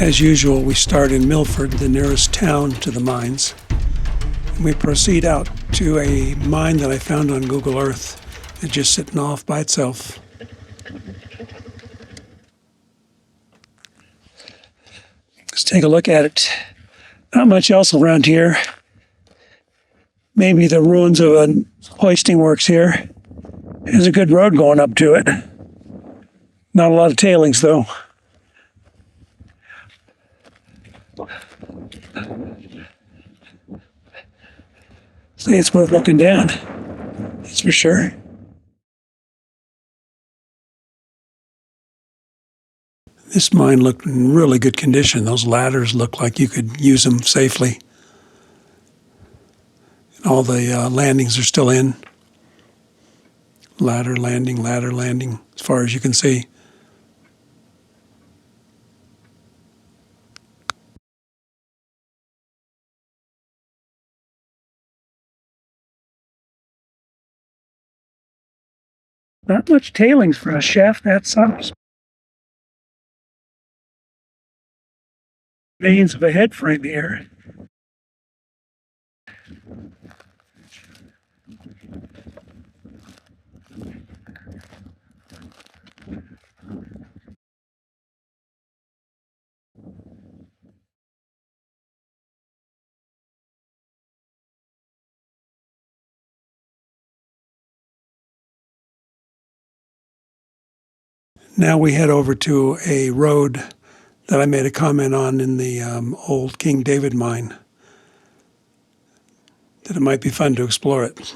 As usual, we start in Milford, the nearest town to the mines. And we proceed out to a mine that I found on Google Earth. It's just sitting off by itself. Let's take a look at it. Not much else around here. Maybe the ruins of a hoisting works here. There's a good road going up to it. Not a lot of tailings, though. See, it's worth looking down. That's for sure. This mine looked in really good condition. Those ladders looked like you could use them safely. All the landings are still in. Ladder landing, as far as you can see. Not much tailings for a shaft that size. Veins of a head frame here. Now we head over to a road that I made a comment on in the old King David mine, that it might be fun to explore it.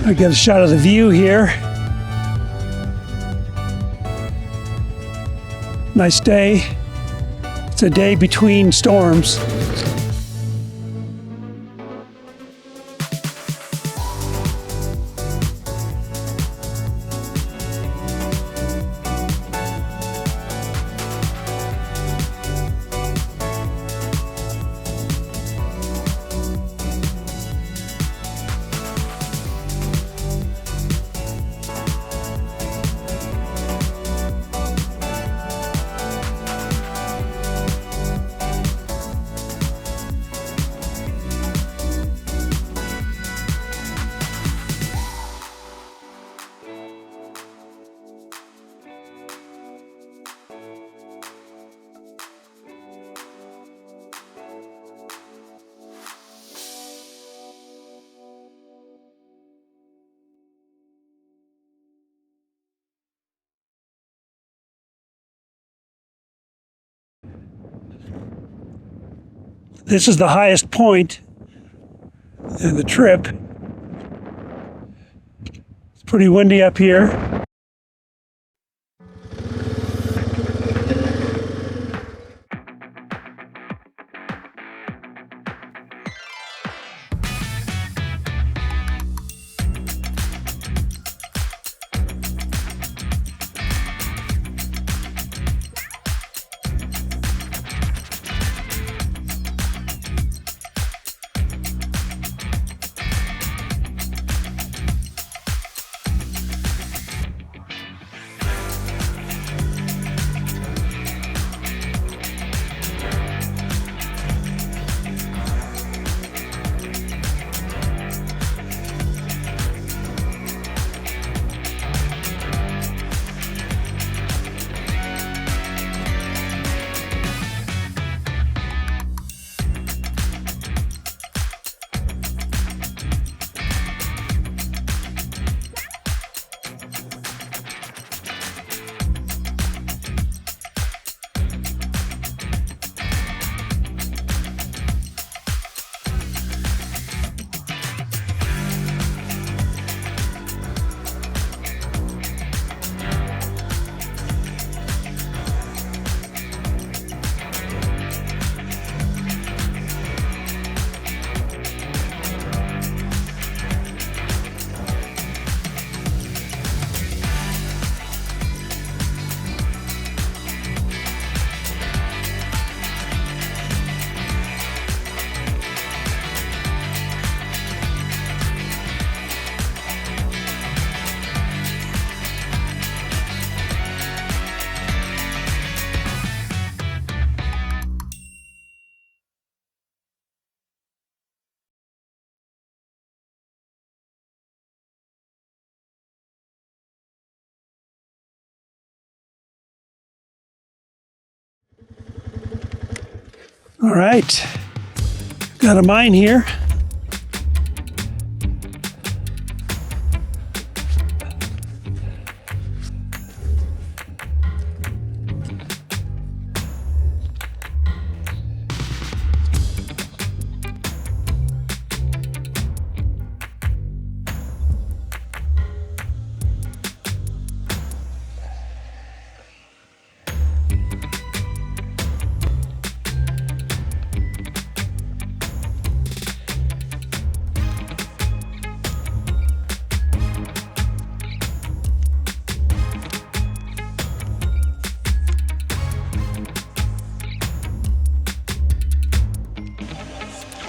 I get a shot of the view here. Nice day. It's a day between storms. This is the highest point in the trip. It's pretty windy up here. All right, got a mine here.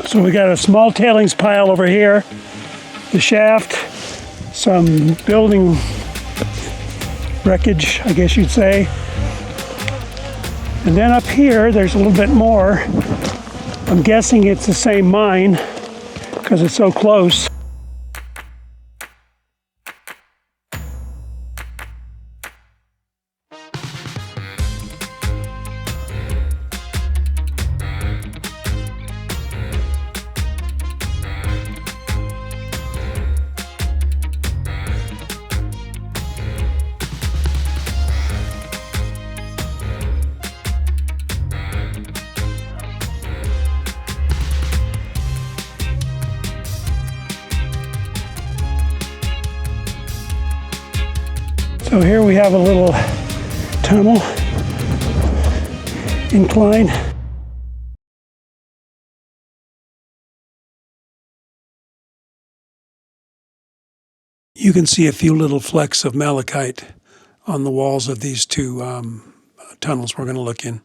So we got a small tailings pile over here, the shaft, some building wreckage, I guess you'd say. And then up here, there's a little bit more. I'm guessing it's the same mine because it's so close. So here we have a little tunnel, incline. You can see a few little flecks of malachite on the walls of these two tunnels we're going to look in.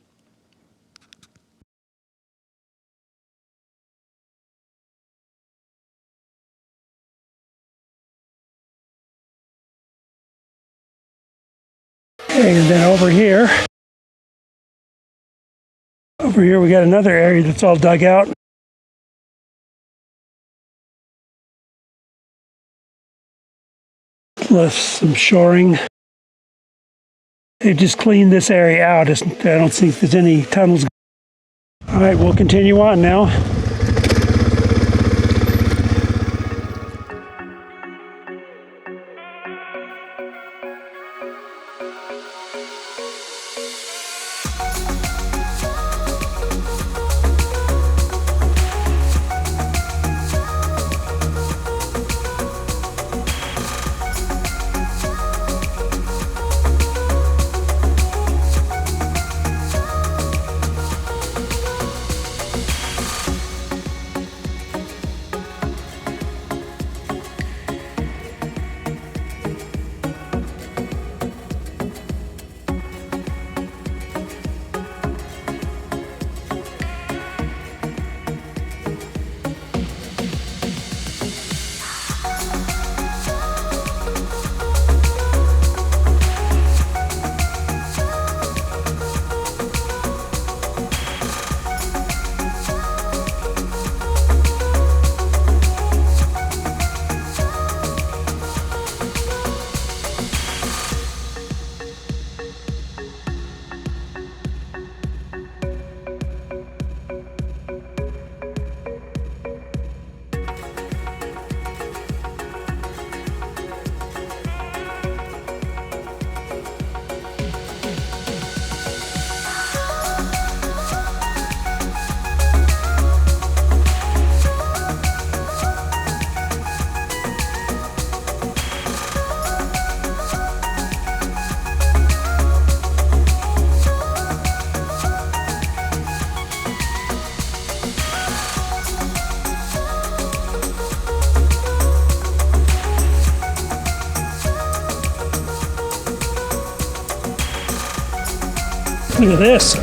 Okay, and then over here we got another area that's all dug out. Plus some shoring. They've just cleaned this area out. I don't think there's any tunnels. All right, we'll continue on now. Look at this.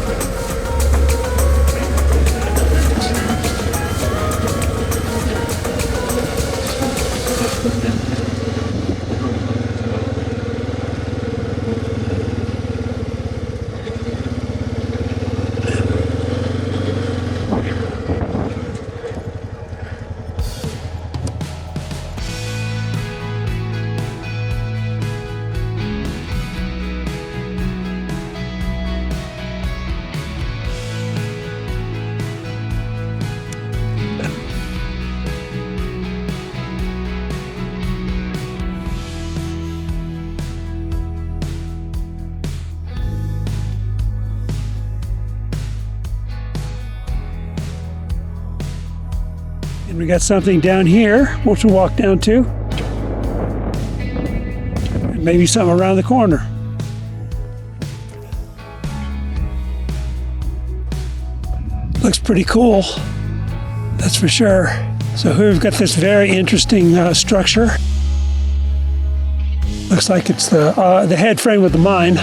And we got something down here, which we'll walk down to. And maybe something around the corner. Looks pretty cool, that's for sure. So here we've got this very interesting structure. Looks like it's the head frame of the mine.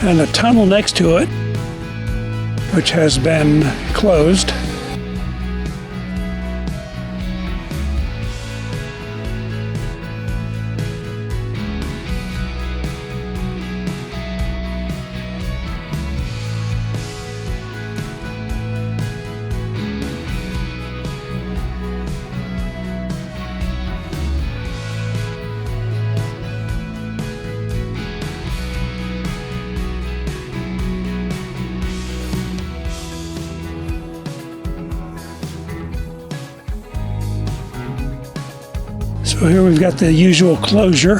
And a tunnel next to it, which has been closed. So here we've got the usual closure.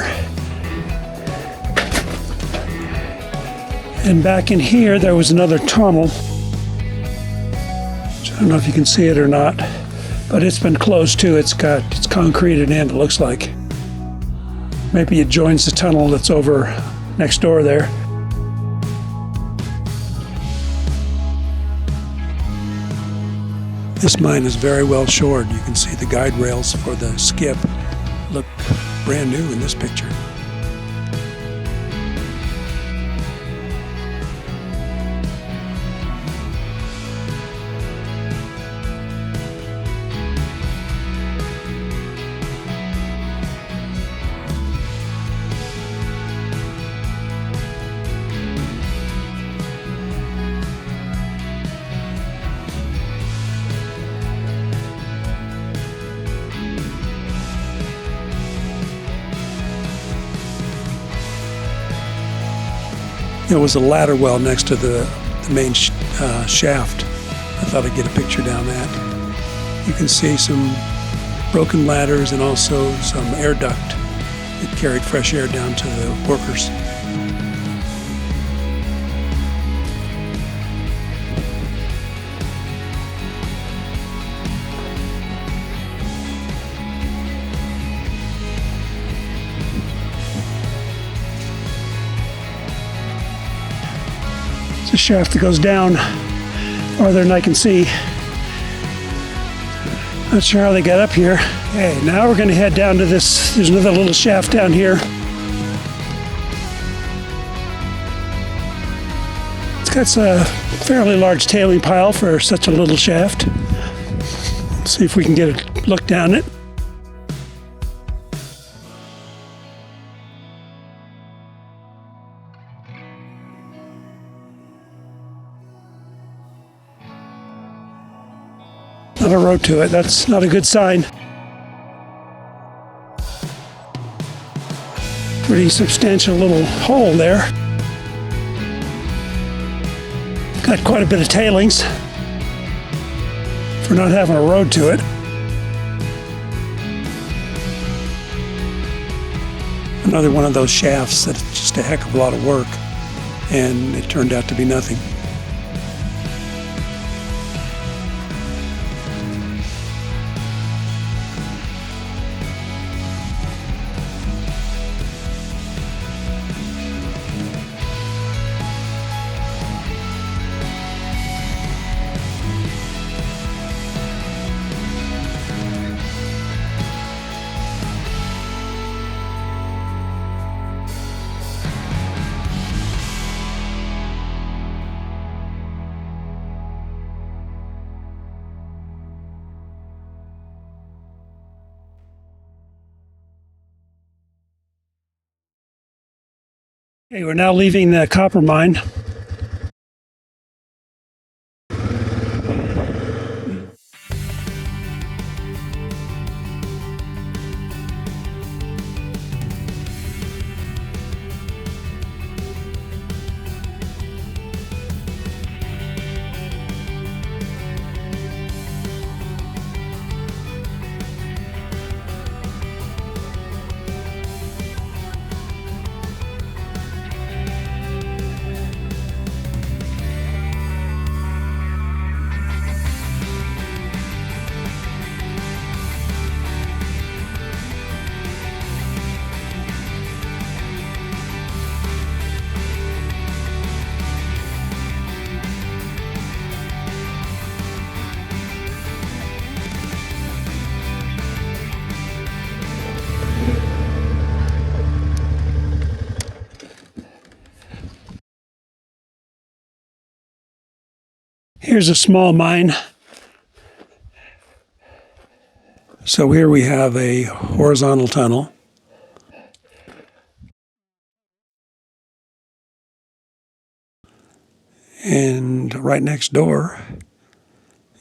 And back in here, there was another tunnel. I don't know if you can see it or not, but it's been closed too. It's concreted in, it looks like. Maybe it joins the tunnel that's over next door there. This mine is very well shored. You can see the guide rails for the skip look brand new in this picture. There was a ladder well next to the main shaft. I thought I'd get a picture down that. You can see some broken ladders and also some air duct that carried fresh air down to the workers. The shaft that goes down farther than I can see. Not sure how they got up here. Okay, now we're going to head down to this. There's another little shaft down here. It's got a fairly large tailing pile for such a little shaft. Let's see if we can get a look down it. Not a road to it. That's not a good sign. Pretty substantial little hole there. Got quite a bit of tailings for not having a road to it. Another one of those shafts that's just a heck of a lot of work, and it turned out to be nothing. Okay, we're now leaving the copper mine. Here's a small mine. So here we have a horizontal tunnel. And right next door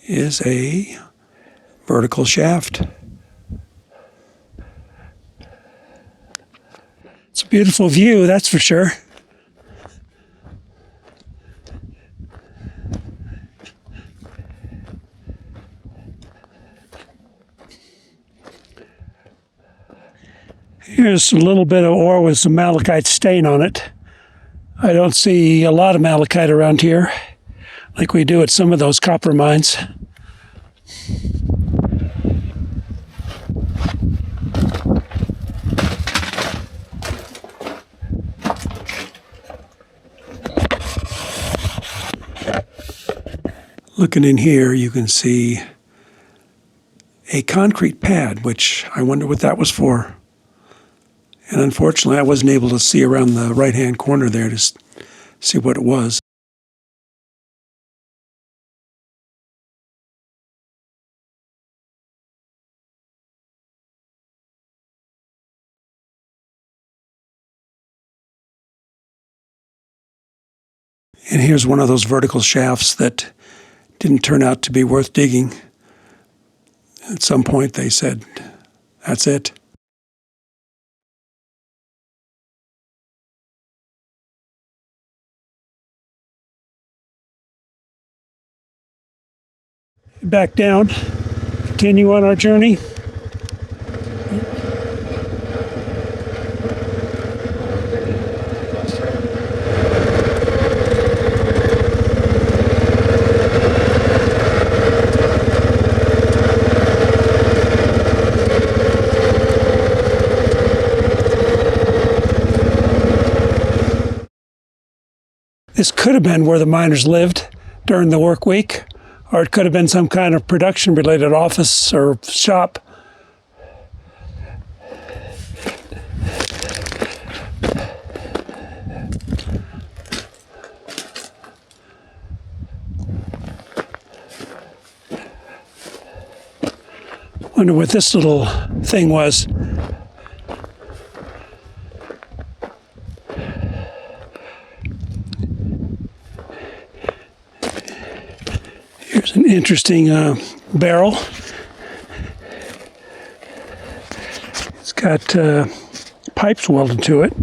is a vertical shaft. It's a beautiful view, that's for sure. Here's a little bit of ore with some malachite stain on it. I don't see a lot of malachite around here, like we do at some of those copper mines. Looking in here, you can see a concrete pad, which I wonder what that was for. And unfortunately, I wasn't able to see around the right-hand corner there to see what it was. And here's one of those vertical shafts that didn't turn out to be worth digging. At some point, they said, that's it. Back down, continue on our journey. This could have been where the miners lived during the work week, or it could have been some kind of production-related office or shop. Wonder what this little thing was. Here's an interesting barrel. It's got pipes welded to it.